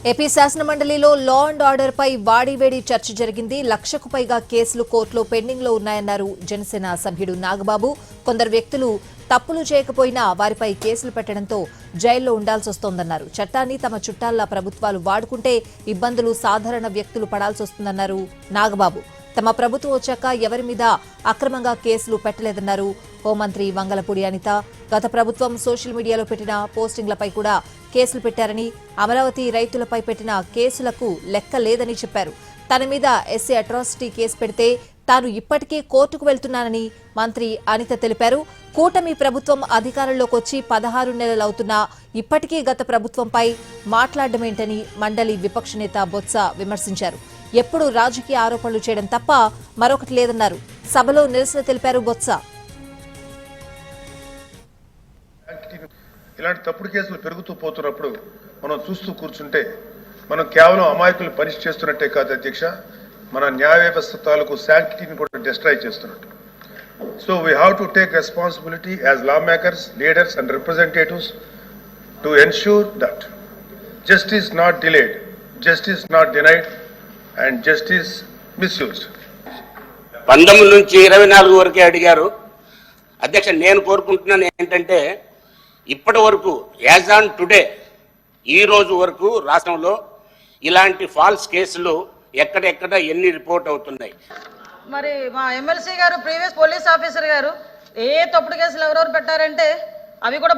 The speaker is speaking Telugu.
ఏపీ శాసనమండలిలో లా అండ్ ఆర్డర్ పై వాడివేడి చర్చ జరిగింది. 1,00,000కు పైగా కేసులు కోర్టులో పెండింగ్ లో ఉన్నాయన్నారు జనసేన సభ్యుడు నాగబాబు. కొందరు వ్యక్తులు తప్పులు చేయకపోయినా వారిపై కేసులు పెట్టడంతో జైల్లో ఉండాల్సొస్తోందన్నారు. చట్టాన్ని తమ చుట్టాల్లా ప్రభుత్వాలు వాడుకుంటే ఇబ్బందులు సాధారణ వ్యక్తులు పడాల్సొస్తుందన్నారు నాగబాబు. తమ ప్రభుత్వం వచ్చాక ఎవరి మీద అక్రమంగా కేసులు పెట్టలేదన్నారు హోంమంత్రి వంగలపూడి అనిత. గత ప్రభుత్వం సోషల్ మీడియాలో పెట్టిన పోస్టింగ్లపై కూడా కేసులు పెట్టారని, అమరావతి రైతులపై పెట్టిన కేసులకు లెక్క లేదని చెప్పారు. తన మీద ఎస్సీ అట్రాసిటీ కేసు పెడితే తాను ఇప్పటికే కోర్టుకు వెళ్తున్నానని మంత్రి అనిత తెలిపారు. కూటమి ప్రభుత్వం అధికారంలోకి వచ్చి 16 నెలలవుతున్నా ఇప్పటికీ గత ప్రభుత్వంపై మాట్లాడమేంటని మండలి విపక్ష నేత బొత్స విమర్శించారు. ఎప్పుడు రాజకీయ ఆరోపణలు చేయడం తప్ప మరొకటి లేదన్నారు. సభలో నిరసన తెలిపారు బొత్స. ఇలాంటి తప్పుడు కేసులు పెరుగుతూ పోతున్నప్పుడు మనం చూస్తూ కూర్చుంటే మనం కేవలం అమాయకులు పనిష్ చేస్తున్నట్టే కాదు అధ్యక్ష, మన న్యాయ వ్యవస్థ తాలూకు శాంక్టిటీని కూడా డిస్ట్రాయ్ చేస్తున్నట్టు. So we have to take responsibility as law makers, leaders and representatives to ensure that justice not delayed, justice not denied and justice misused. 19 నుంచి 24 వరకే అడిగారు అధ్యక్ష. నేను కోరుకుంటున్నాను ఏంటంటే ఇప్పటి వరకు యాజ్ ఆన్ టుడే ఈ రోజు వరకు రాష్ట్రంలో ఇలాంటి ఫాల్స్ కేసులు ఎక్కడెక్కడ ఎన్ని రిపోర్ట్ అవుతున్నాయి. మరి మా ఎమ్మెల్సీ గారు, ప్రీవియస్ పోలీస్ ఆఫీసర్ గారు ఏ తప్పుడు కేసులు ఎవరెవరు పెట్టారంటే అవి కూడా